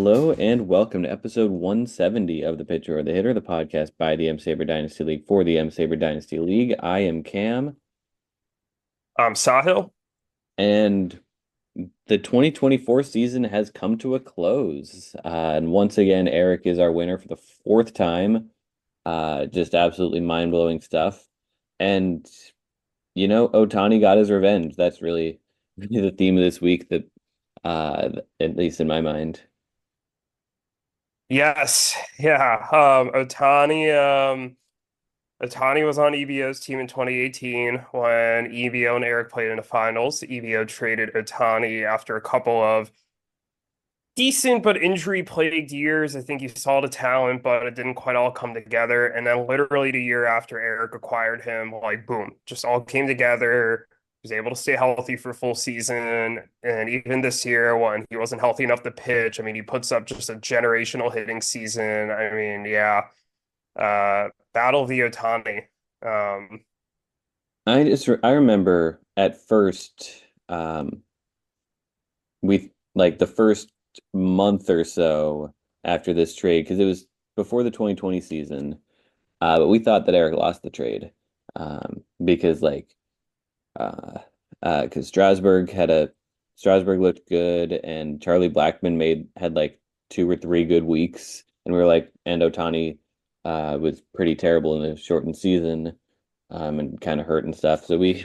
Hello and welcome to episode 170 of the Pitcher or the Hitter, the podcast by the M-SABR Dynasty League for the M-SABR Dynasty League. I am Cam, Sahil. and the 2024 season has come to a close. And once again, Erik is our winner for the fourth time. Just absolutely mind-blowing stuff. And, Ohtani got his revenge. That's really, really the theme of this week, that at least in my mind. Yes, yeah. Ohtani was on EBO's team in 2018 when EBO and Erik played in the finals. EBO traded Ohtani after a couple of decent but injury-plagued years. I think he saw the talent, but it didn't quite all come together. And then literally the year after Erik acquired him, like boom, just all came together. He was able to stay healthy for full season. And even this year, when he wasn't healthy enough to pitch, I mean, he puts up just a generational hitting season. I mean, yeah, Battle of the Ohtani. Um, I remember at first, we like the first month or so after this trade, because it was before the 2020 season. But we thought that Erik lost the trade, because because Strasburg looked good, and Charlie Blackmon had like 2 or 3 good weeks, and we were like, and Ohtani was pretty terrible in a shortened season, and kind of hurt and stuff. So we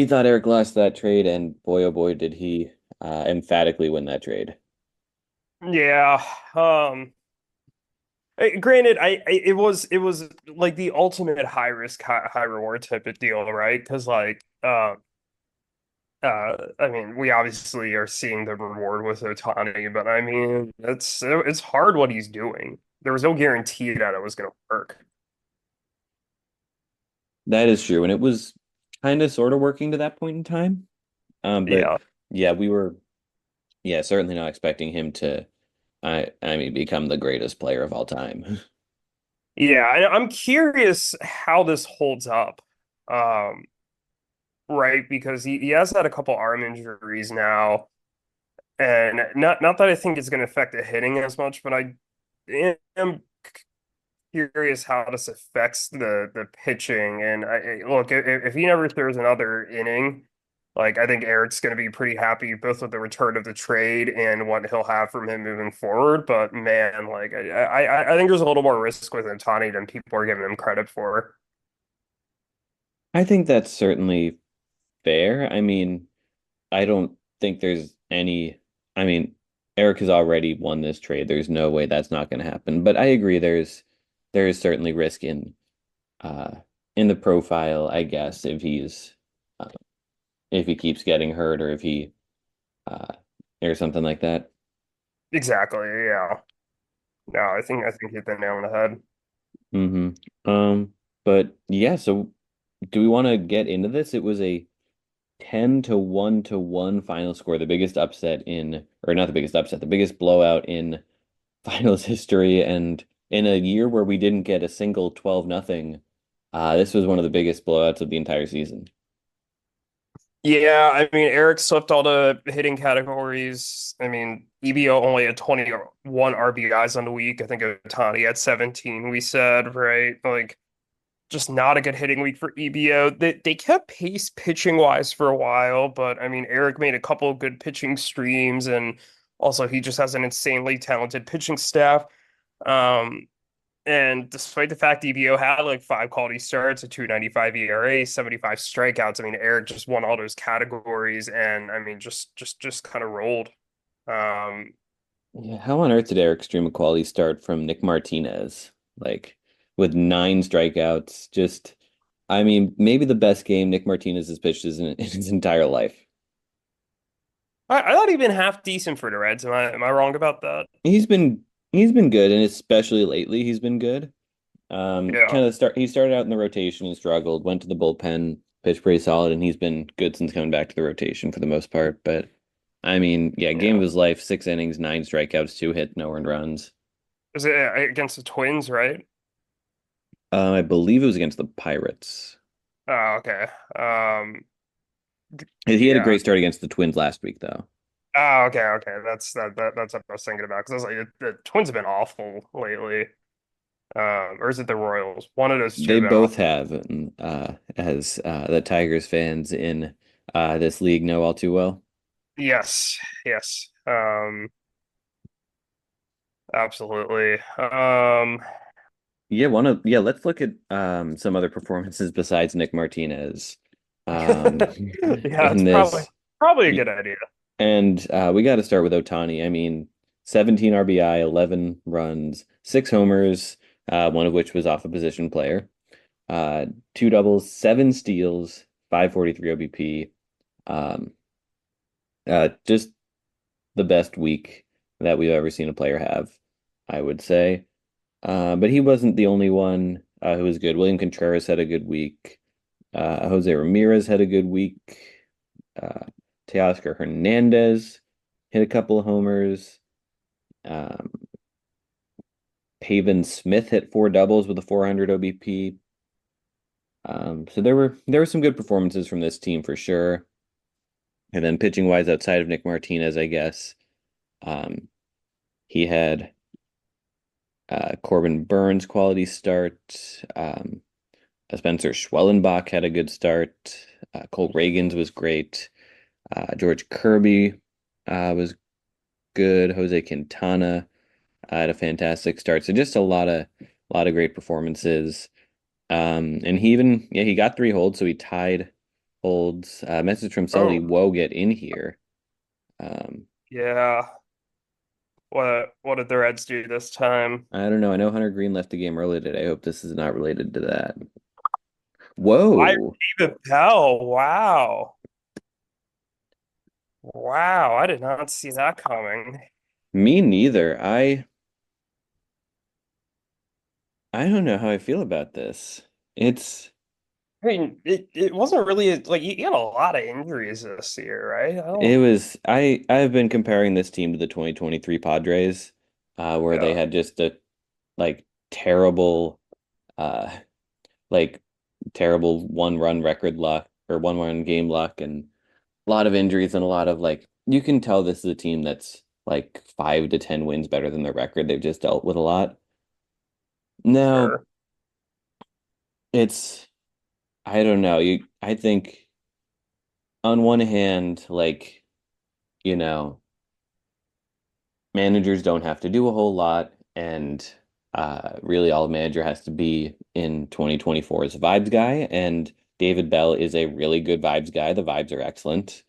thought Erik lost that trade, and boy, oh boy, did he emphatically win that trade. yeah. Granted, it was like the ultimate high risk, high reward type of deal, right? Because I mean, we obviously are seeing the reward with Ohtani, but I mean, it's hard what he's doing. There was no guarantee that it was going to work. That is true, and it was kind of sort of working to that point in time. But Yeah, yeah, we were certainly not expecting him to I mean become the greatest player of all time. yeah. I'm curious how this holds up, um, right? Because he has had a couple arm injuries now, and not that I think it's going to affect the hitting as much, but I am curious how this affects the pitching. And look, if he never throws another inning, like I think Eric's going to be pretty happy both with the return of the trade and what he'll have from him moving forward. But man, like I think there's a little more risk with Ohtani than people are giving him credit for. I think that's certainly fair. I mean, I don't think there's any. I mean, Erik has already won this trade. There's no way that's not going to happen. But I agree. There is certainly risk uh in the profile, I guess, uh, if he keeps getting hurt, or if he uh or something like that. Exactly. Yeah. No, I think you hit the nail on the head. hmm but yeah, so do we want to get into this? It was a 10-1 final score, the biggest upset in, or not the biggest upset, the biggest blowout in finals history. And in a year where we didn't get a single 12-0, this was one of the biggest blowouts of the entire season. Yeah, I mean, Eric swept all the hitting categories. I mean, EBO only had 21 RBIs on the week. I think Ohtani had 17, we said, right? Like, just not a good hitting week for EBO. They kept pace pitching wise for a while, but I mean, Eric made a couple of good pitching streams, and also he just has an insanely talented pitching staff. Um, and despite the fact EBO had like five quality starts, a 2.95 ERA, 75 strikeouts, I mean, Eric just won all those categories, and I mean, just kind of rolled. Um, Yeah, how on earth did Eric stream a quality start from Nick Martinez? Like, with 9 strikeouts, just, I mean, maybe the best game Nick Martinez has pitched in his entire life. I thought he'd been half decent for the Reds. Am I wrong about that? He's been he's been good, and especially lately he's been good. Yeah. Kind of he started out in the rotation and struggled, went to the bullpen, pitched pretty solid, and he's been good since coming back to the rotation for the most part. But I mean, yeah, game of Yeah. his life, 6 innings, 9 strikeouts, 2 hits, no earned runs. Is it against the Twins, right? I believe it was against the Pirates. Oh, okay. He had a Yeah. great start against the Twins last week, though. Oh, okay. That's what I was thinking about because I was like, the Twins have been awful lately. Or is it the Royals? One of those two They have been both awful. have, and, as the Tigers fans in this league know all too well. Yes, yes. Absolutely. Yeah, let's look at some other performances besides Nick Martinez um Yeah, in it's probably this. probably a good idea. And we got to start with Ohtani. I mean, 17 RBI, 11 runs, six homers, one of which was off a position player. Two doubles, seven steals, 543 OBP. Um, just the best week that we've ever seen a player have, I would say. But he wasn't the only one who was good. William Contreras had a good week. Jose Ramirez had a good week. Uh, Teoscar Hernandez hit a couple of homers. Um, Pavin Smith hit four doubles with a 400 OBP. So there were some good performances from this team for sure. And then pitching wise, outside of Nick Martinez, I guess um, he had Corbin Burns quality start. Spencer Schwellenbach had a good start. Cole Reagans was great. George Kirby was good. Jose Quintana had a fantastic start. So just a lot of great performances. And he got three holds, so he tied holds. Message from Sully, Oh, whoa, get in here. Um, yeah. What did the Reds do this time? I don't know. I know Hunter Green left the game early today. I hope this is not related to that. I Whoa, David Bell. Wow. Wow, I did not see that coming. me neither. I don't know how I feel about this. It's I mean, it wasn't really like he had a lot of injuries this year, right? I it don't. was I've been comparing this team to the 2023 Padres, where they Yeah, had just a like terrible uh like terrible one run record luck or one run game luck and a lot of injuries and a lot of like you can tell this is a team that's like 5 to 10 wins better than their record. They've just dealt with a lot. Now sure. it's I don't know. I think on one hand, like, you know, managers don't have to do a whole lot, and really all a manager has to be in 2024 is a vibes guy, and David Bell is a really good vibes guy. The vibes are excellent.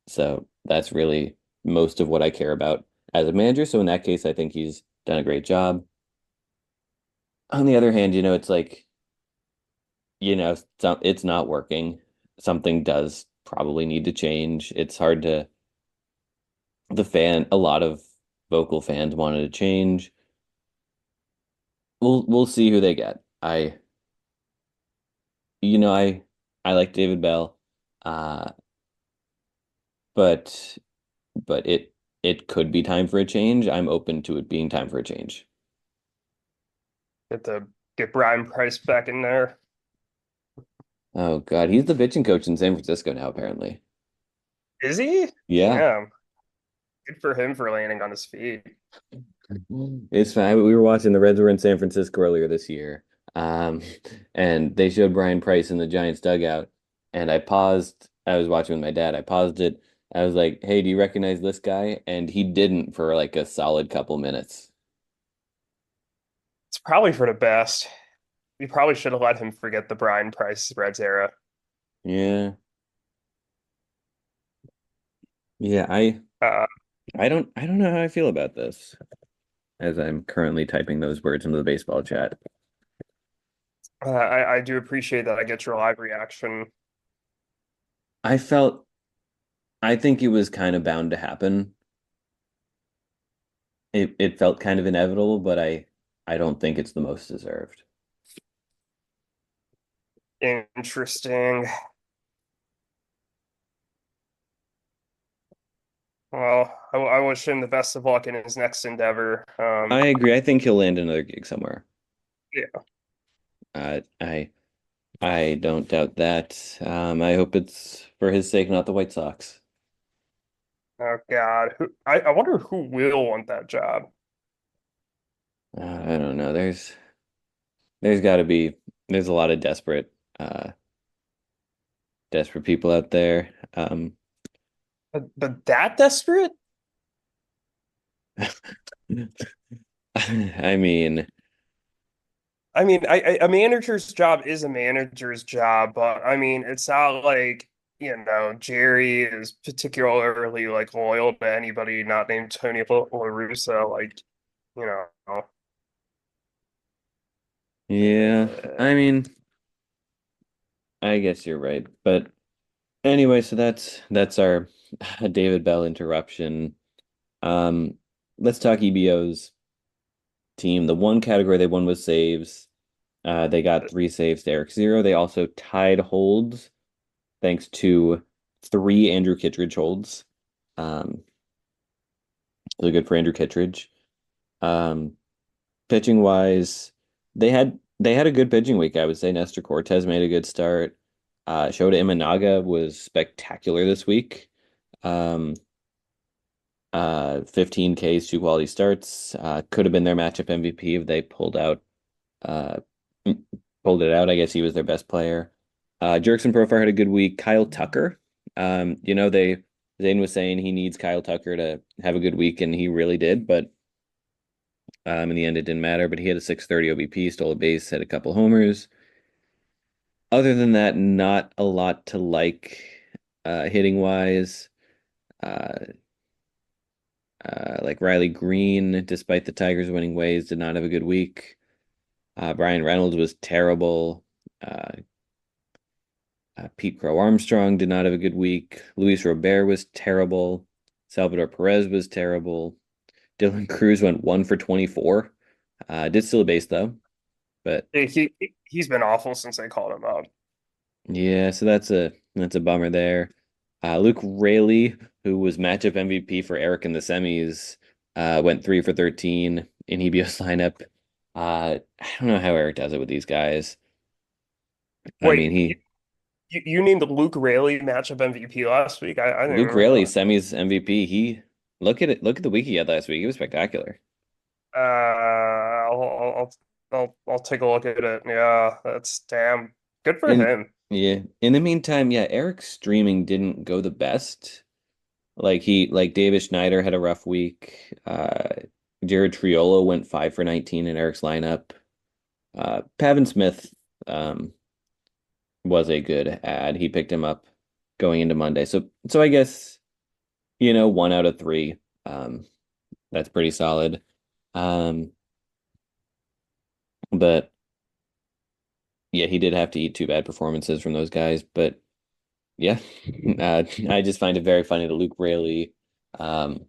So that's really most of what I care about as a manager. So in that case, I think he's done a great job. On the other hand, it's like, it's not working. Something does probably need to change. It's hard to a lot of vocal fans wanted to change. We'll see who they get. I like David Bell. Uh, but it could be time for a change. I'm open to it being time for a change. Get the get Brian Price back in there. Oh God, he's the pitching coach in San Francisco now, apparently. Is he? Yeah. Damn. Good for him for landing on his feet. It's fine. We were watching the Reds were in San Francisco earlier this year. Um, and they showed Brian Price in the Giants dugout. And I paused. I was watching with my dad. I paused it. I was like, "Hey, do you recognize this guy?" And he didn't for like a solid couple minutes. It's probably for the best. We probably should have let him forget the Brian Price Reds era. Yeah. Yeah, Uh, I don't know how I feel about this as I'm currently typing those words into the baseball chat. I do appreciate that I get your live reaction. I felt I think it was kind of bound to happen. It felt kind of inevitable, but I don't think it's the most deserved. Interesting. Well, I wish him the best of luck in his next endeavor. I agree. I think he'll land another gig somewhere. Yeah. Uh, I I don't doubt that. I hope it's for his sake, not the White Sox. Oh God, I wonder who will want that job. I don't know. There's got to be there's a lot of desperate people out there. But that desperate? I mean, I mean, a manager's job is a manager's job, but I mean, it's not like, Jerry is particularly like loyal to anybody not named Tony La Russa. Like, you know, yeah. I mean, I guess you're right. But anyway, so that's our David Bell interruption. Um, let's talk EBO's team. The one category they won was saves. They got three saves to Eric zero. They also tied holds thanks to three Andrew Kittredge holds. Um, so good for Andrew Kittredge. Um, Pitching wise, they had a good pitching week. I would say Nestor Cortez made a good start. Shota Imanaga was spectacular this week. Um, 15 Ks, two quality starts. Could have been their matchup MVP if they uh, pulled it out. I guess he was their best player. Jerkson Profar had a good week. Kyle Tucker, Zane was saying he needs Kyle Tucker to have a good week, and he really did. But in the end, it didn't matter. But he had a 630 OBP, stole a base, had a couple homers. Other than that, not a lot to like hitting wise. Uh, like Riley Green, despite the Tigers winning ways, did not have a good week. Brian Reynolds was terrible. Uh, Pete Crow Armstrong did not have a good week. Luis Robert was terrible. Salvador Perez was terrible. Dylan Cruz went 1 for 24. Did steal a base though, but he's been awful since they called him up. yeah, so that's a bummer there. Luke Raley, who was matchup MVP for Eric in the semis, went 3 for 13 in EBO's lineup. I don't know how Eric does it with these guys. I mean, Wait, you, he you named Luke Raley matchup MVP last week? I didn't Luke even know Raley that. semis MVP. He look at it. Look at the week he had last week. He was spectacular. I'll take a look at it. Yeah, that's damn good for And him. yeah, in the meantime, yeah, Eric's streaming didn't go the best. Like Davis Schneider had a rough week. Jared Triolo went 5 for 19 in Eric's lineup. Pavin Smith um was a good ad. He picked him up going into Monday. So I guess, 1 out of 3. Um, that's pretty solid. Um, but yeah, he did have to eat two bad performances from those guys. But yeah, I just find it very funny that Luke Raley um,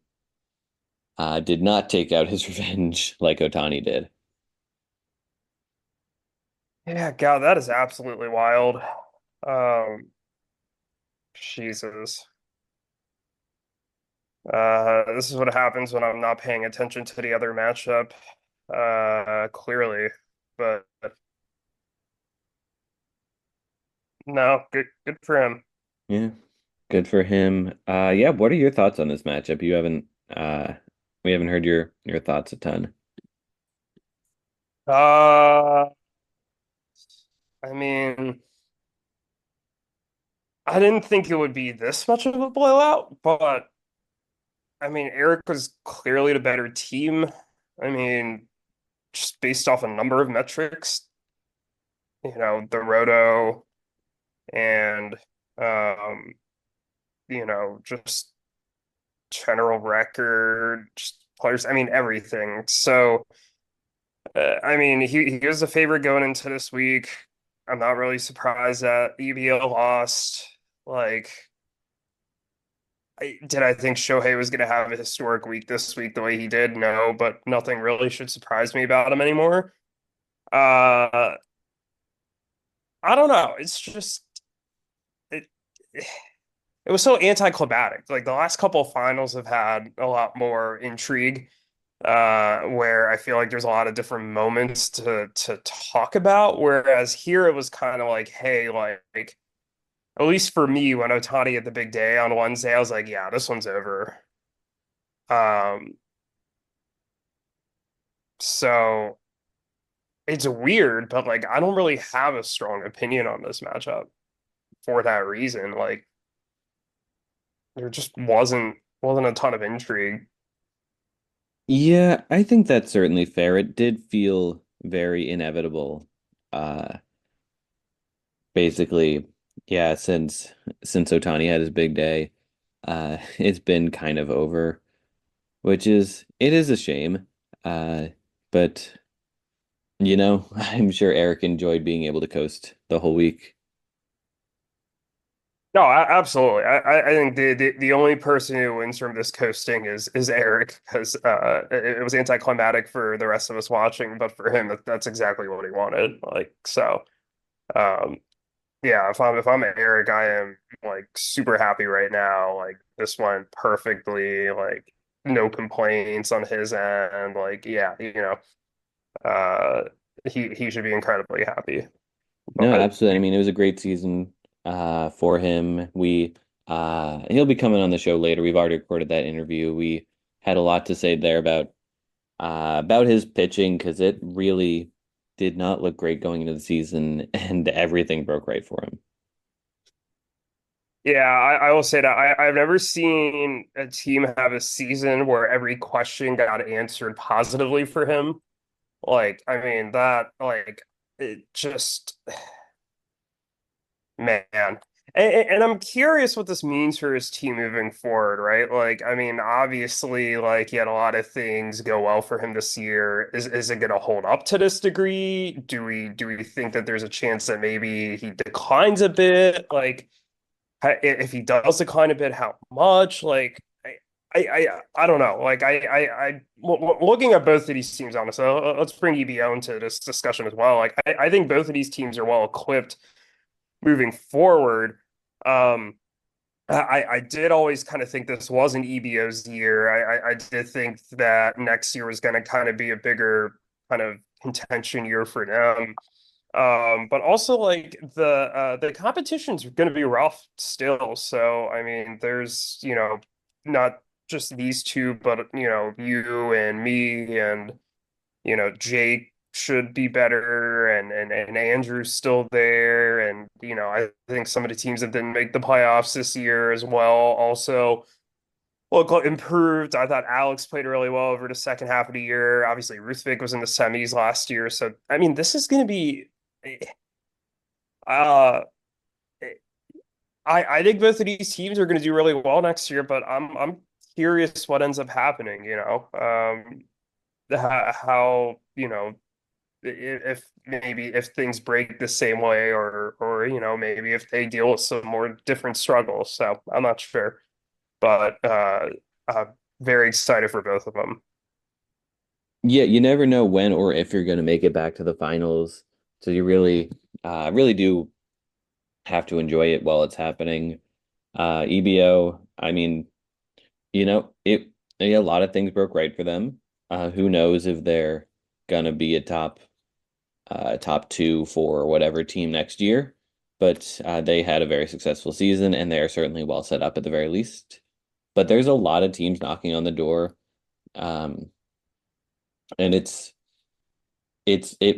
did not take out his revenge like Ohtani did. Yeah, God, that is absolutely wild. Um, Jesus. This is what happens when I'm not paying attention to the other matchup, clearly. But no, good for him. Yeah, good for him. Yeah, what are your thoughts on this matchup? Uh, we haven't heard your thoughts a ton. Uh, I mean, I didn't think it would be this much of a blowout, but I mean, Eric was clearly the better team. I mean, just based off a number of metrics, the roto and um, just general record, just players, I mean, everything. So, I mean, he was a favorite going into this week. I'm not really surprised that EBO lost. Like, did I think Shohei was going to have a historic week this week the way he did? No, but nothing really should surprise me about him anymore. Uh, I don't know. It's just it. It was so anticlimactic. Like the last couple of finals have had a lot more intrigue, where I feel like there's a lot of different moments to talk about. Whereas here it was kind of like, hey, like at least for me, when Ohtani had the big day on Wednesday, I was like, yeah, this one's over. Um, so it's weird, but like I don't really have a strong opinion on this matchup for that reason. Like there just wasn't a ton of intrigue. Yeah, I think that's certainly fair. It did feel very inevitable. Uh, Basically, yeah, since Ohtani had his big day, it's been kind of over, which is it is a shame. But I'm sure Eric enjoyed being able to coast the whole week. No, absolutely. I think the only person who wins from this coasting is Eric because it was anticlimactic for the rest of us watching, but for him that's exactly what he wanted. Like so, um, yeah. If I'm Eric, I am like super happy right now. Like this went perfectly. Like no complaints on his end. Like yeah, uh, he should be incredibly happy. No, But absolutely. I mean, it was a great season for him. We He'll be coming on the show later. We've already recorded that interview. We had a lot to say there about his pitching because it really did not look great going into the season, and everything broke right for him. yeah, I will say that I've never seen a team have a season where every question got answered positively for him. Like, I mean, that, like, it just, man. And I'm curious what this means for his team moving forward, right? Like, I mean, obviously, like, he had a lot of things go well for him this year. Is it going to hold up to this degree? Do we think that there's a chance that maybe he declines a bit? Like, if he does decline a bit, how much? Like, I don't know. Like, looking at both of these teams, honestly, let's bring EBO into this discussion as well. Like, I think both of these teams are well equipped moving forward. Um, I did always kind of think this was an EBO's year. I did think that next year was going to kind of be a bigger kind of contention year for them. But also like the competition's going to be rough still. So I mean, there's not just these two, but you and me and Jake should be better, and Andrew's still there, and I think some of the teams that didn't make the playoffs this year as well also look improved. I thought Alex played really well over the second half of the year. Obviously, Ruthvik was in the semis last year, so I mean, this is going to be. Uh, I think both of these teams are going to do really well next year, but I'm curious what ends up happening. How if maybe if things break the same way, or maybe if they deal with some more different struggles. So I'm not sure, but I'm very excited for both of them. Yeah, you never know when or if you're going to make it back to the finals. So you really do have to enjoy it while it's happening. EBO, I mean, yeah, a lot of things broke right for them. Who knows if they're gonna be a top two for whatever team next year? But they had a very successful season, and they are certainly well set up at the very least. But there's a lot of teams knocking on the door, um, and it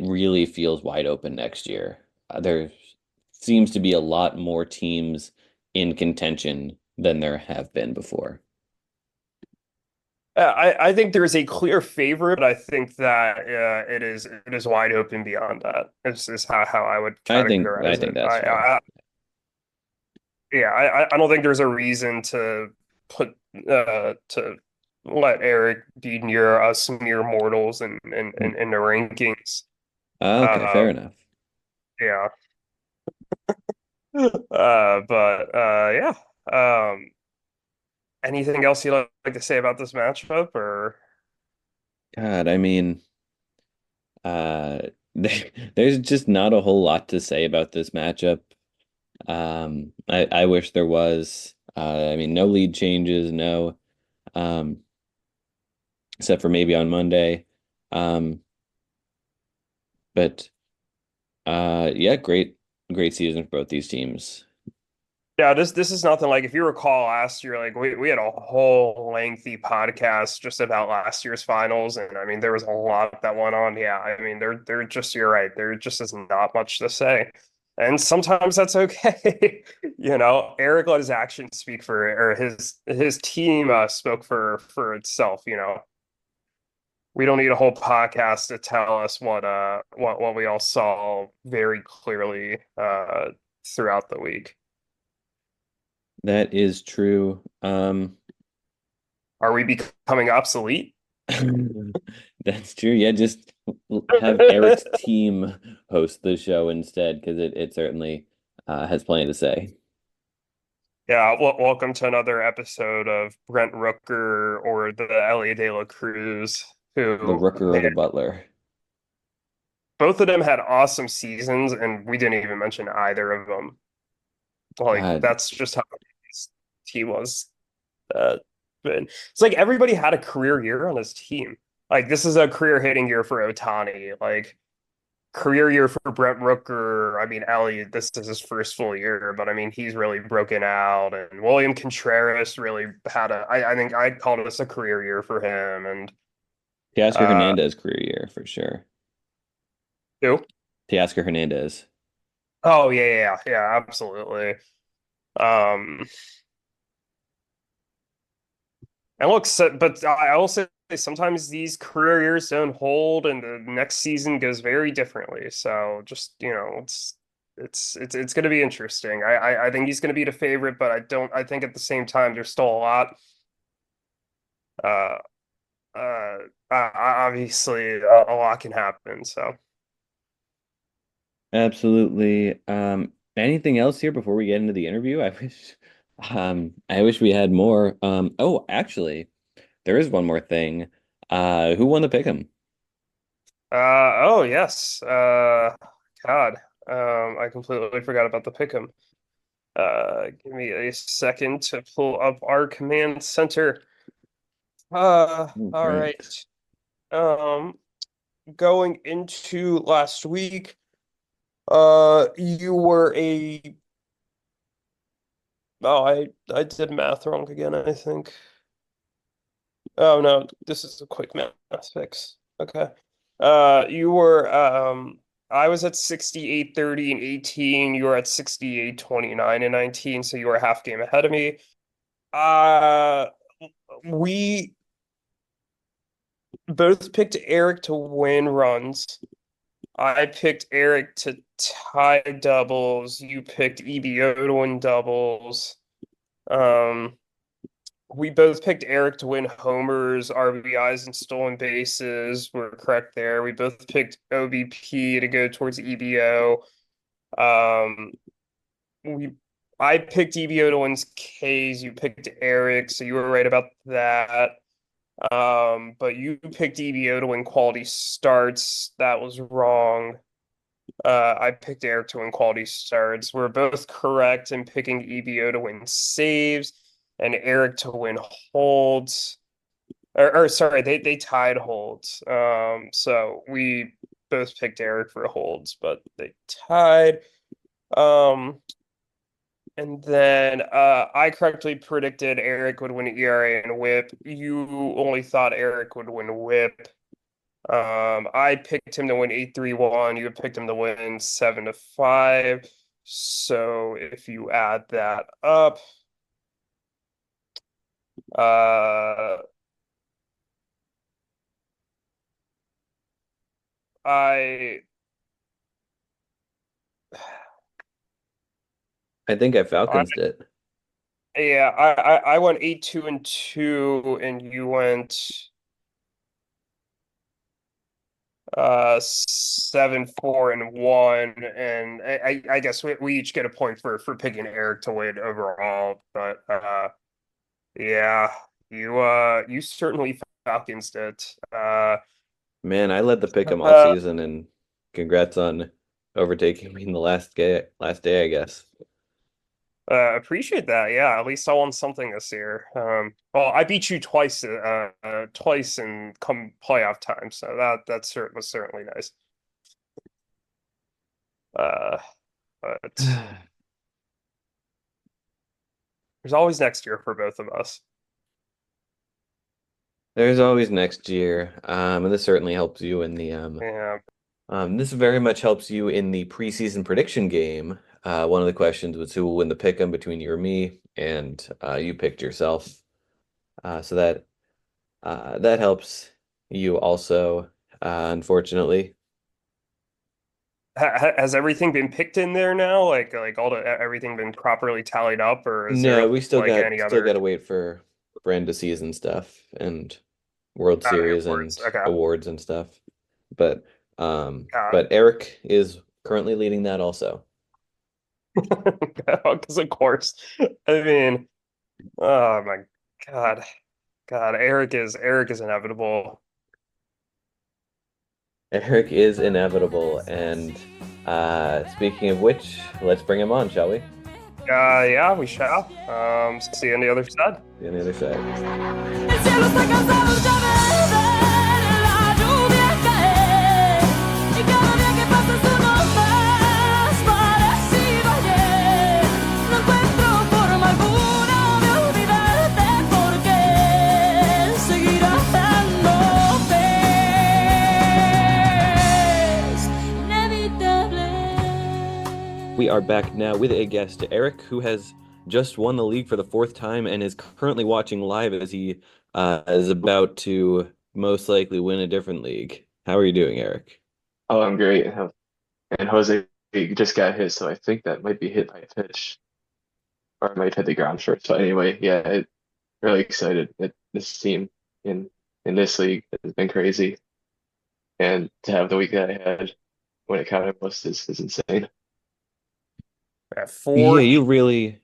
really feels wide open next year. There seems to be a lot more teams in contention than there have been before. I think there is a clear favorite, but I think that it is wide open beyond that. Is how I would I categorize think it. that's fair. Yeah, I don't think there's a reason to put to let Eric be near us mere mortals in the rankings. Okay, Uh, fair enough. yeah. But yeah. Um, anything else you'd like to say about this matchup, or God, I mean, uh, there's just not a whole lot to say about this matchup. I wish there was. I mean, no lead changes, no, um, except for maybe on Monday. Um, but yeah, great season for both these teams. Yeah, this is nothing like if you recall last year, like we had a whole lengthy podcast just about last year's finals, and I mean there was a lot that went on. Yeah, I mean they're just you're right, there just is not much to say, and sometimes that's okay. Eric let his actions speak for or his team spoke for itself. We don't need a whole podcast to tell us what we all saw very clearly throughout the week. That is true. Are we becoming obsolete? That's true. Yeah, just have Eric's team host the show instead, because it certainly has plenty to say. Yeah, well, welcome to another episode of Brent Rooker or the Elliot De La Cruz, The who, Rooker or man, the Butler. both of them had awesome seasons, and we didn't even mention either of them. Like, God, that's just how his team was. Uh, but it's like everybody had a career year on his team. Like, this is a career hitting year for Ohtani. Like, career year for Brent Rooker. I mean, Elliott, this is his first full year, but I mean, he's really broken out. And William Contreras really had I think I'd call this a career year for him. And Teoscar uh, Hernandez career year for sure. who? Teoscar Hernandez. Oh, yeah, absolutely. Um, and look, but I will say sometimes these career years don't hold, and the next season goes very differently. So just it's going to be interesting. I think he's going to be the favorite, but I don't. I think at the same time there's still a lot. Uh, Obviously a lot can happen. So Absolutely. Anything else here before we get into the interview? I wish we had more. Oh, actually, there is one more thing. Who won the pick'em? oh yes, God, I completely forgot about the pick'em. Give me a second to pull up our command center. Oh, All great. right. Um, Going into last week, you were a oh, I did math wrong again, I think. Oh no, this is a quick math fix. Okay. You were I was at 68-30 and 18. You were at 68-29 and 19, so you were a half game ahead of me. Uh we both picked Eric to win runs. I picked Eric to tie doubles. You picked EBO to win doubles. Um, we both picked Eric to win homers, RBIs, and stolen bases. We're correct there. We both picked OBP to go towards EBO. Um, we I picked EBO to win Ks. You picked Eric, so you were right about that. But you picked EBO to win quality starts. That was wrong. I picked Eric to win quality starts. We're both correct in picking EBO to win saves and Eric to win holds. Or sorry, they tied holds. So we both picked Eric for holds, but they tied. Um, and then I correctly predicted Eric would win ERA and WHIP. You only thought Eric would win WHIP. I picked him to win 8-3-1. You picked him to win 7-5. So if you add that up, uh, I I think I I Falconsed it. yeah, I went 8-2-2, and you went 7-4-1, and I guess we each get a point for picking Eric to win overall, but yeah, you certainly Falcons it. Man, I led the pick'em all Uh, season, and congrats on overtaking me in the last day, I guess. Appreciate that. Yeah, at least I won something this year. Well, I beat you twice in come playoff time, so was certainly nice. Uh, but There's always next year for both of us. There's always next year, and this certainly helps you in the Yeah. this very much helps you in the preseason prediction game. One of the questions was who will win the pick 'em between you or me, and you picked yourself. So that helps you also, unfortunately. Has everything been picked in there now? Like all the everything been properly tallied up, or is there No, we still like got any still got other? to wait for end of season stuff and World Oh, yeah, Series words. and Okay. awards and stuff. But Uh, but Eric is currently leading that also. because of course. I mean, oh my God. God, Eric is inevitable. Eric is inevitable, and speaking of which, let's bring him on, shall we? Yeah, we shall. See you on the other side. See you on the other side. El cielo está cansado ya de ver la lluvia caer y cada día que pasa es uno más parecido a ayer. No encuentro forma alguna de olvidarte porque seguir amándote es inevitable. We are back now with a guest, Eric, who has just won the league for the fourth time and is currently watching live as he is about to most likely win a different league. How are you doing, Eric? Oh, I'm great. And Jose just got hit, so I think that might be hit by a pitch, or it might hit the ground first. But anyway, yeah, really excited that this team in in this league has been crazy, and to have the week that I had when it counted most is insane. At four. Yeah, you really,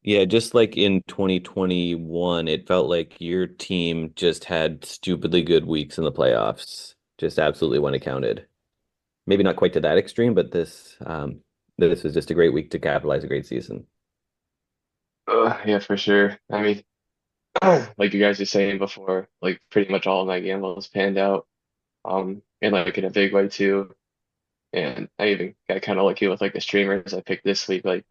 yeah, just like in 2021, it felt like your team just had stupidly good weeks in the playoffs, just absolutely when it counted. Maybe not quite to that extreme, but this was just a great week to capitalize a great season. Yeah, for sure. I mean, like you guys were saying before, like pretty much all of my gambles panned out, and like in a big way too. And I even got kind of lucky with like the streamers I picked this week. Like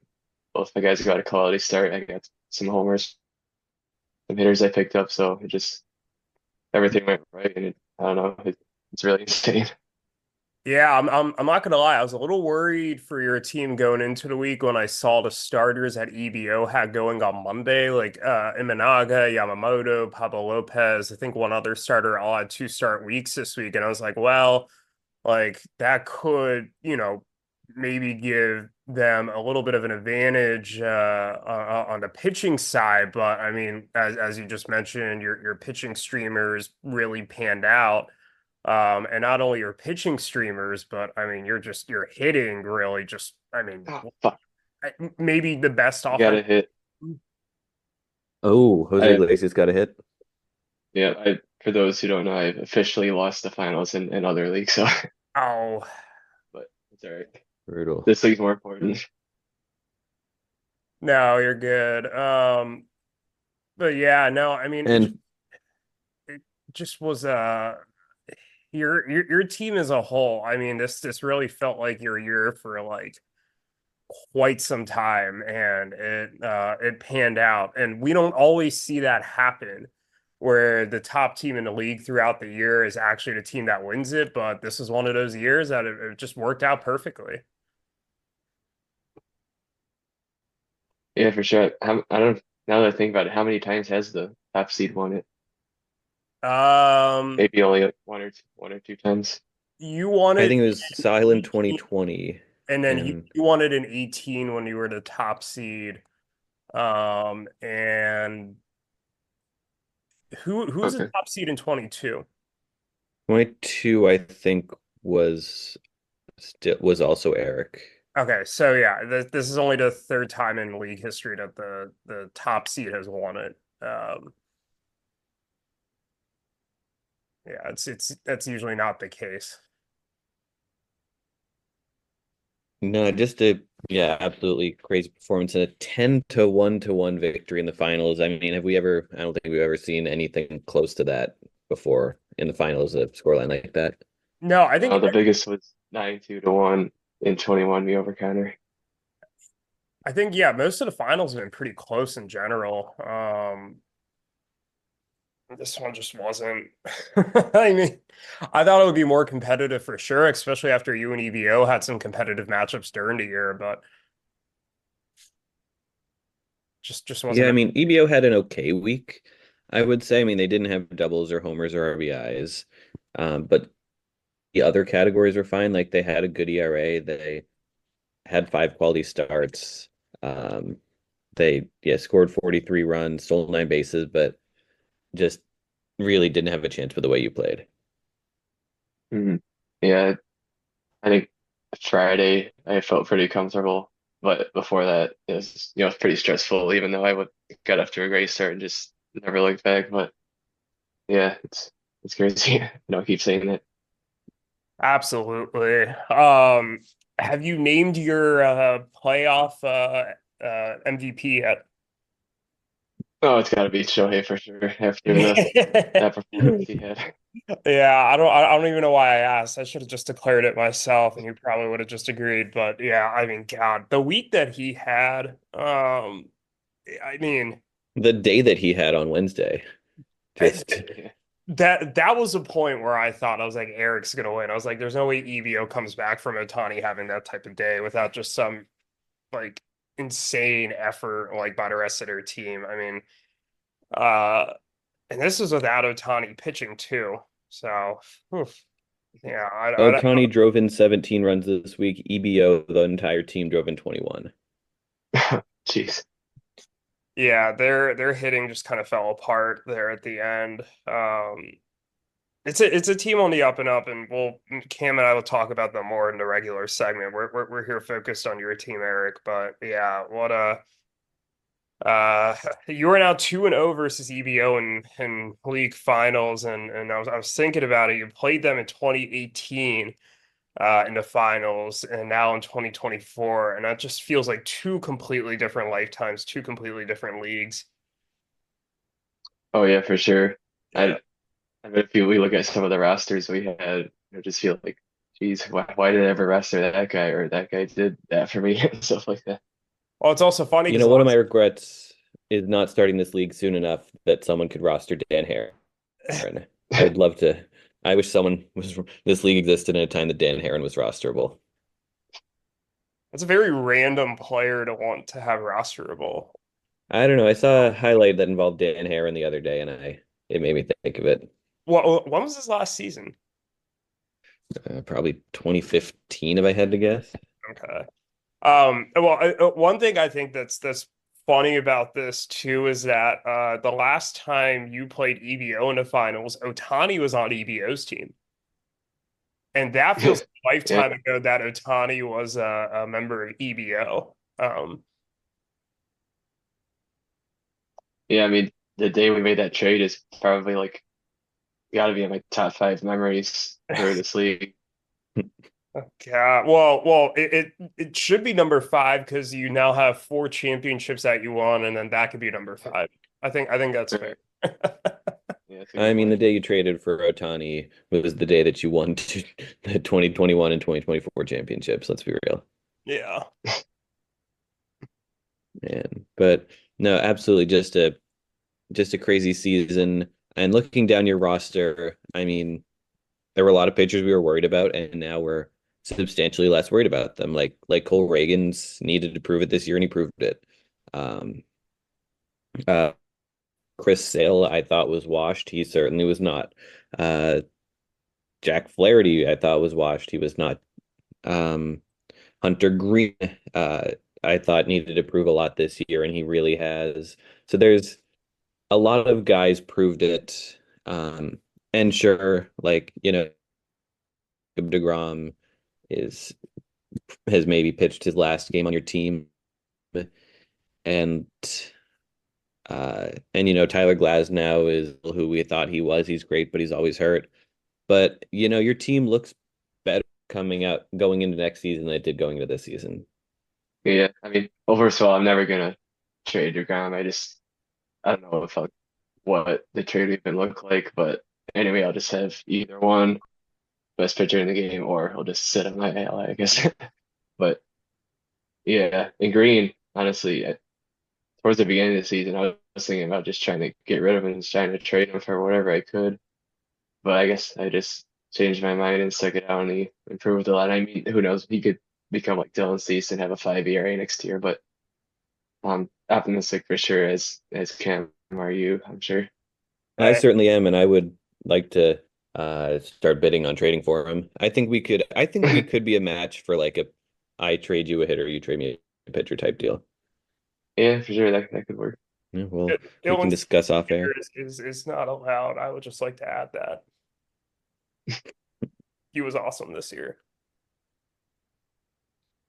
both my guys got a quality start. I got some homers, some hitters I picked up, so it just everything went right, and I don't know, it's really insane. Yeah, I'm not gonna lie. I was a little worried for your team going into the week when I saw the starters that EBO had going on Monday, like Imanaga, Yamamoto, Pablo Lopez. I think one other starter all had two start weeks this week, and I was like, well, like that could, maybe give them a little bit of an advantage on the pitching side. But I mean, as you just mentioned, your pitching streamers really panned out. And not only your pitching streamers, but I mean, you're hitting really just, I mean, Oh, fuck. maybe the best I got offense. a hit. Oh, Jose I Iglesias got a hit. Yeah, I for those who don't know, I've officially lost the finals in other leagues, so Oh, but it's all right. Brutal. This league's more important. no, you're good. But yeah, no, I mean, And it just was your team as a whole. I mean, this really felt like your year for like quite some time, and it panned out. And we don't always see that happen, where the top team in the league throughout the year is actually the team that wins it. But this is one of those years that it just worked out perfectly. Yeah, for sure. I don't Now that I think about it, how many times has the top seed won it? Um, Maybe only like one or two times. you I wanted think it was Sahil in 2020. and then And you wanted an 18 when you were the top seed. And who was the Okay. top seed in 22? 22, I think, was also Eric. Okay, so yeah, this is only the third time in league history that the top seed has won it. Yeah, it's that's usually not the case. No, just a yeah, absolutely crazy performance and a 10 to 1 victory in the finals. I mean, I don't think we've ever seen anything close to that before in the finals, a scoreline like that. No, I think The biggest was 9-2 to 1 in 21 me over counter. I think yeah, most of the finals have been pretty close in general. This one just wasn't. I mean, I thought it would be more competitive for sure, especially after you and EVO had some competitive matchups during the year, but just Yeah, I wasn't. mean, EBO had an okay week, I would say. I mean, they didn't have doubles or homers or RBIs, but the other categories were fine. Like they had a good ERA. They had five quality starts. Um, they scored 43 runs, stole nine bases, but just really didn't have a chance with the way you played. Mhm. Yeah, I think Friday I felt pretty comfortable, but before that it was it's pretty stressful. Even though I would got off to a great start and just never looked back. But yeah, it's crazy. I don't keep saying that. Absolutely. Have you named your playoff MVP yet? Oh, it's got to be Shohei for sure after the that performance he had. Yeah, I don't even know why I asked. I should have just declared it myself and you probably would have just agreed. But yeah, I mean, God, the week that he had, I mean, The day that he had on Wednesday, I- just Yeah. that was a point where I thought I was like Eric's gonna win. I was like, there's no way EVO comes back from Ohtani having that type of day without just some like insane effort like by the rest of their team. I mean, uh, and this is without Ohtani pitching too. So, oof, yeah, I Ohtani drove in 17 runs this week. EBO, the entire team drove in 21. Jeez. yeah, their hitting just kind of fell apart there at the end. It's a team on the up and up, and Cam and I will talk about them more in the regular segment. We're here focused on your team, Eric, but yeah, what you are now 2-0 versus EBO in league finals, and I was thinking about it. You played them in 2018 in the finals, and now in 2024, and that just feels like two completely different lifetimes, two completely different leagues. Oh yeah, for sure. Yeah. I bet if we look at some of the rosters we had, I just feel like, geez, why did I ever roster that guy or that guy did that for me and stuff like that. Well, it's also funny You because know, one of my regrets is not starting this league soon enough that someone could roster Dan Heron. I would love to. I wish someone was this league existed in a time that Dan Heron was rosterable. it's a very random player to want to have rosterable. I don't know. I saw a highlight that involved Dan Heron the other day, and it made me think of it. Well, when was his last season? Probably 2015, if I had to guess. Okay. Well, one thing I think that's funny about this too is that the last time you played EVO in the finals, Ohtani was on EVO's team, and that feels like a Yeah, lifetime ago that Ohtani was a member of EVO. yeah. I mean, the day we made that trade is probably like got to be in my top five memories for this league. Yeah, well, it should be number five because you now have four championships that you won, and then that could be number five. I think that's fair. Right. Yeah, that's a I good mean, the point. day you traded for Ohtani was the day that you won the 2021 and 2024 championships. Let's be real. Yeah. Man. But no, absolutely just a crazy season. And looking down your roster, I mean, there were a lot of pitchers we were worried about, and now we're substantially less worried about them. Like Cole Reagans needed to prove it this year, and he proved it. Um, uh, Chris Sale, I thought was washed. He certainly was not. Uh, Jack Flaherty, I thought was washed. He was not. Um, Hunter Green, I thought needed to prove a lot this year, and he really has. So there's a lot of guys proved it. And sure, like, DeGrom is has maybe pitched his last game on your team, and Tyler Glasnow is who we thought he was. He's great, but he's always hurt. But your team looks better going into next season than it did going into this season. Yeah, I mean, overall, I'm never gonna trade DeGrom. I don't know what the trade would even look like, but anyway, I'll just have either one best pitcher in the game, or I'll just sit on my AL, I guess. But yeah, in Green, honestly, towards the beginning of the season, I was thinking about just trying to get rid of him and just trying to trade him for whatever I could. But I guess I just changed my mind and stuck it out, and he improved a lot. I mean, who knows? He could become like Dylan Cease and have a 5 ERA next year, but I'm optimistic for sure as Cam are you, I'm sure. I certainly am, and I would like to start bidding on trading for him. I think we could be a match for like a I trade you a hitter, you trade me a pitcher type deal. Yeah, for sure that could work. Yeah, well, we can Dylan discuss off air. is not allowed. I would just like to add that he was awesome this year.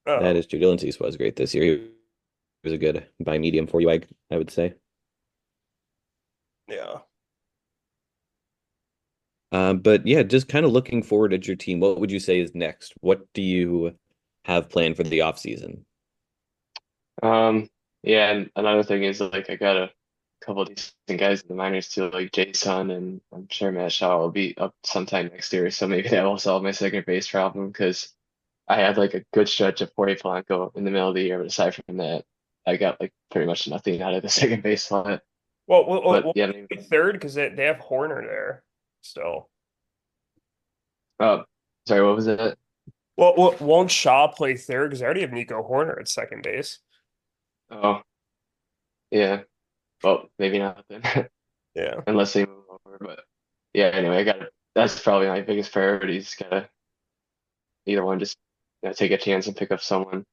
That Um, is true. Dylan Cease was great this year. He was a good buy medium for you, I would say. yeah. But yeah, just kind of looking forward at your team. What would you say is next? What do you have planned for the off season? Yeah, and another thing is like I got a couple of decent guys in the minors too, like Jason, and I'm sure Matt Shaw will be up sometime next year, so maybe that will solve my second base problem because I had like a good stretch of Jorge Polanco in the middle of the year, but aside from that, I got like pretty much nothing out of the second base slot. But Well, yeah, maybe, third because they have Horner there still. uh, sorry, what was it? Won't Shaw play third because I already have Nico Horner at second base. Oh, yeah. Well, maybe not then, Yeah. unless they move over. But yeah, anyway, I gotta. That's probably my biggest priority. Is gotta either one just take a chance and pick up someone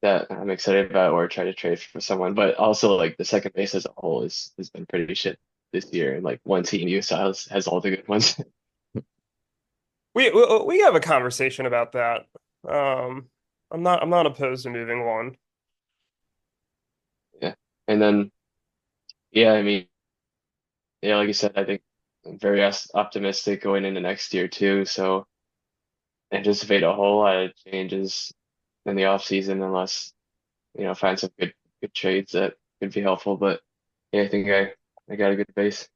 that I'm excited about, or try to trade for someone. But also, like the second base as a whole has been pretty shit this year, and like one team, USA has all the good ones. We have a conversation about that. Um, I'm not opposed to moving one. Yeah, and then yeah, I mean, yeah, like you said, I think I'm very optimistic going into next year too. So anticipate a whole lot of changes in the off season unless find some good trades that could be helpful. But yeah, I think I got a good base.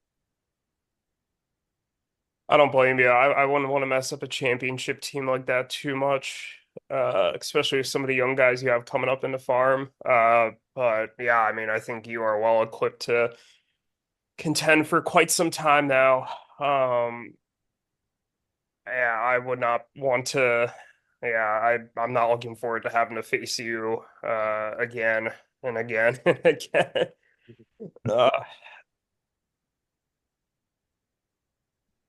I don't blame you. I wouldn't want to mess up a championship team like that too much, especially with some of the young guys you have coming up in the farm. But yeah, I mean, I think you are well equipped to contend for quite some time now. Yeah, I would not want to. Yeah, I'm not looking forward to having to face you again and again and again. Uh,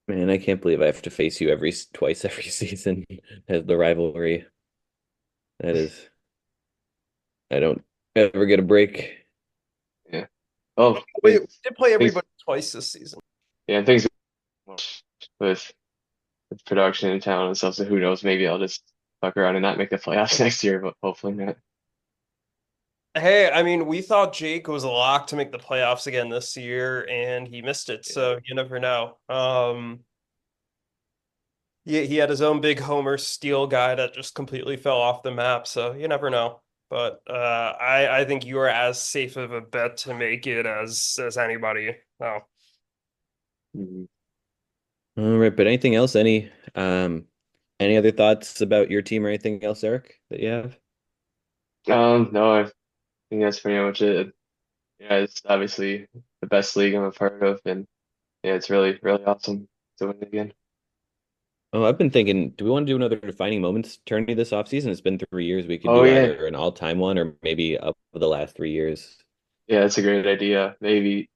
Man, I can't believe I have to face you twice every season as the rivalry. That is, I don't ever get a break. Yeah. Oh, we it's did play things everybody twice this season. yeah, things with production in town and stuff. So who knows? Maybe I'll just fuck around and not make the playoffs next year, but hopefully not. Hey, I mean, we thought Jake was a lock to make the playoffs again this year, and he missed it. Yeah. So you never know. He had his own big homer steal guy that just completely fell off the map. So you never know. But I think you are as safe of a bet to make it as anybody. Oh, Mhm. All right, but anything else? Any other thoughts about your team or anything else, Eric, that you have? No, I think that's pretty much it. Yeah, it's obviously the best league I'm a part of, and yeah, it's really awesome to win again. Oh, I've been thinking, do we want to do another defining moments tourney this offseason? It's been 3 years. We could Oh do yeah, either an all-time one or maybe up for the last 3 years. yeah, that's a great idea. Maybe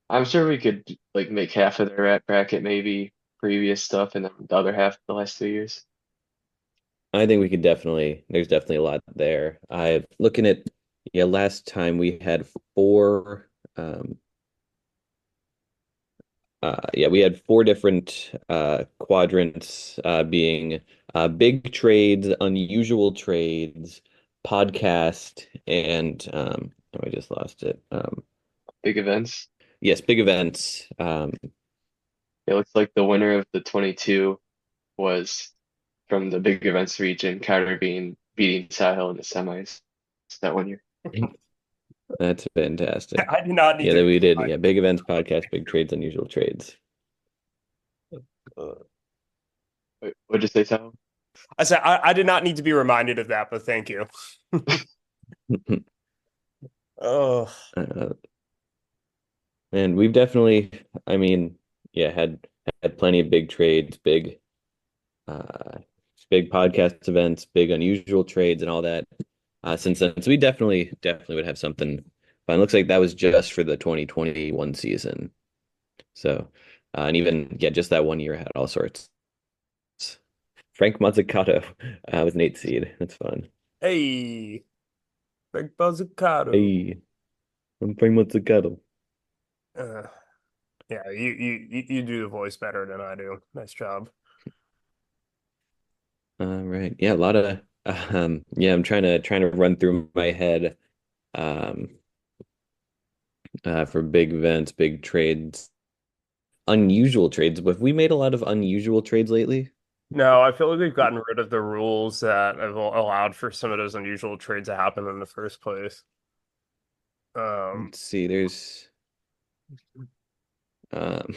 I'm sure we could like make half of the rat bracket maybe previous stuff, and then the other half the last 2 years. I think we could there's definitely a lot there. I looking at, yeah, last time we had four, yeah, we had four different quadrants being big trades, unusual trades, podcast, and oh, I just lost it. Big events. Yes, big events. It looks like the winner of the 22 was from the big events region, Carter beating Sahil in the semis that 1 year. That's fantastic. I do not need Yeah, that to. we did. Yeah, big events, podcast, big trades, unusual trades. Uh, Wait, what'd you say, Sahil? I said I did not need to be reminded of that, but thank you. Oh, Uh, and we've definitely, I mean, yeah, had plenty of big trades, uh big podcast events, big unusual trades and all that since then. So we definitely would have something fun. Looks like that was just for the 2021 season. So and even yeah, just that one year had all sorts. Frank Mazzucato was an 8 seed. That's fun. hey, big Buzzicato. Hey, I'm Frank Mazzucato. Uh, yeah, you do the voice better than I do. Nice job. Right. Yeah, a lot of yeah, I'm trying to run through my head um for big events, big trades, unusual trades. Have we made a lot of unusual trades lately? No, I feel like we've gotten rid of the rules that have allowed for some of those unusual trades to happen in the first place. Let's see. Um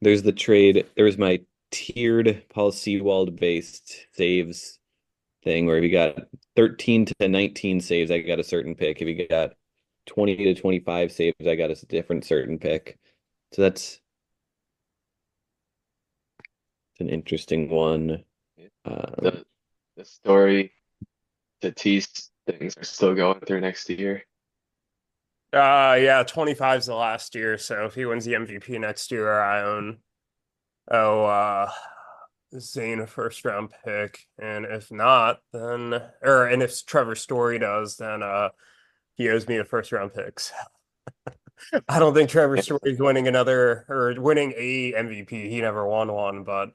there's the trade. There was my tiered Paul Sewald based saves thing where if you got 13 to 19 saves, I got a certain pick. If you got 20 to 25 saves, I got a different certain pick. So that's an interesting one. Um, The the story, the tease things are still going through next year. Yeah, 25 is the last year, so if he wins the MVP next year, I own Zane a first round pick. And if not, then and if Trevor Story does, then he owes me a first round picks. I don't think Trevor Yeah. Story's winning another or winning a MVP. He never won one, but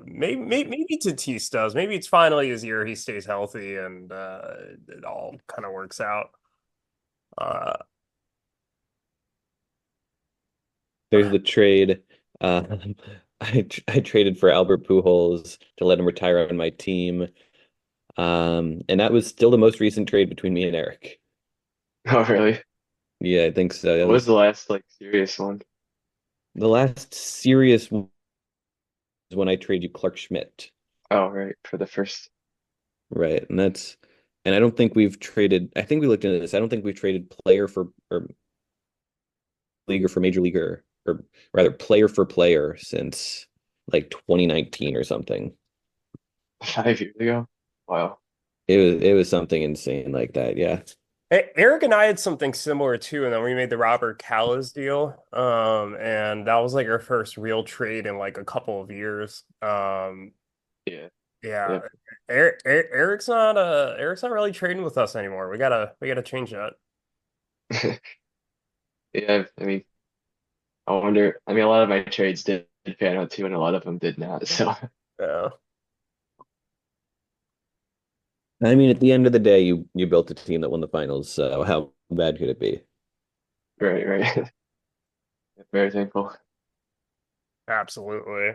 maybe Tatis does. Maybe it's finally his year. He stays healthy and it all kind of works out. Uh, there's the trade. I traded for Albert Pujols to let him retire on my team. And that was still the most recent trade between me and Eric. Oh, really? Yeah, I think so. That What was was the last like serious one? the last serious one was when I traded you Clark Schmidt. Oh, right, for the first. Right. And I don't think we've traded, I think we looked into this. I don't think we've traded player for or leaguer for major leaguer or rather player for player since like 2019 or something. 5 years ago. Wow. It was something insane like that. Yeah. Eric and I had something similar too, and then we made the Robert Callas deal. And that was like our first real trade in like a couple of years. Yeah. Yeah. Yep. Eric's not really trading with us anymore. We gotta change that. Yeah, I mean, I wonder. I mean, a lot of my trades did pan out too, and a lot of them did not. So, Yeah. I mean, at the end of the day, you built a team that won the finals, so how bad could it be? right, right. Very thankful. Absolutely.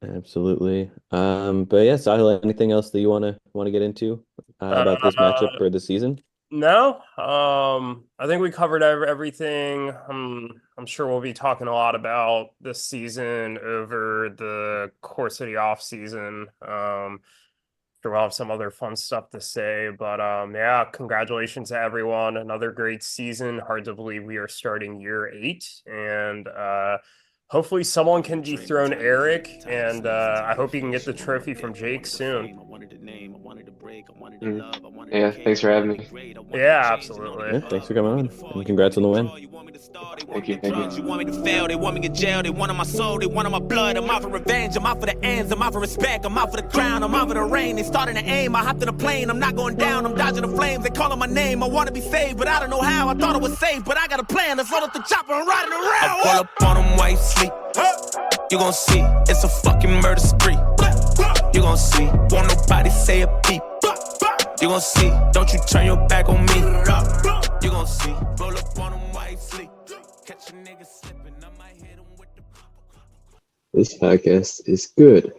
Absolutely. But yeah, Sahil, anything else that you want to get into about this matchup Uh, for the season? no. I think we covered everything. I'm sure we'll be talking a lot about this season over the course of the off season. Sure we'll have some other fun stuff to say, but yeah, congratulations to everyone. Another great season. Hard to believe we are starting year 8, and hopefully someone can dethrone Eric, and I hope he can get the trophy from Jake soon. Mm. Yeah, thanks for having me. Yeah, absolutely. Yeah, thanks for coming on, and congrats on the win. Thank you. Thank You you. want me to fail, they want me in jail, they want on my soul, they want on my blood. I'm out for revenge, I'm out for the ends, I'm out for respect, I'm out for the crown, I'm out for the rain. They starting to aim, I hopped in a plane, I'm not going down, I'm dodging the flames. They calling my name, I want to be saved, but I don't know how. I thought it was safe, but I got a plan. Let's load up the chopper and ride it around. I pull up on them while you sleep. You gon' see, it's a fucking murder spree. You gon' see, won't nobody say a peep. You gon' see, don't you turn your back on me. You gon' see, roll up on them while you sleep. Catch a nigga slipping, I might hit him with the. This podcast is good.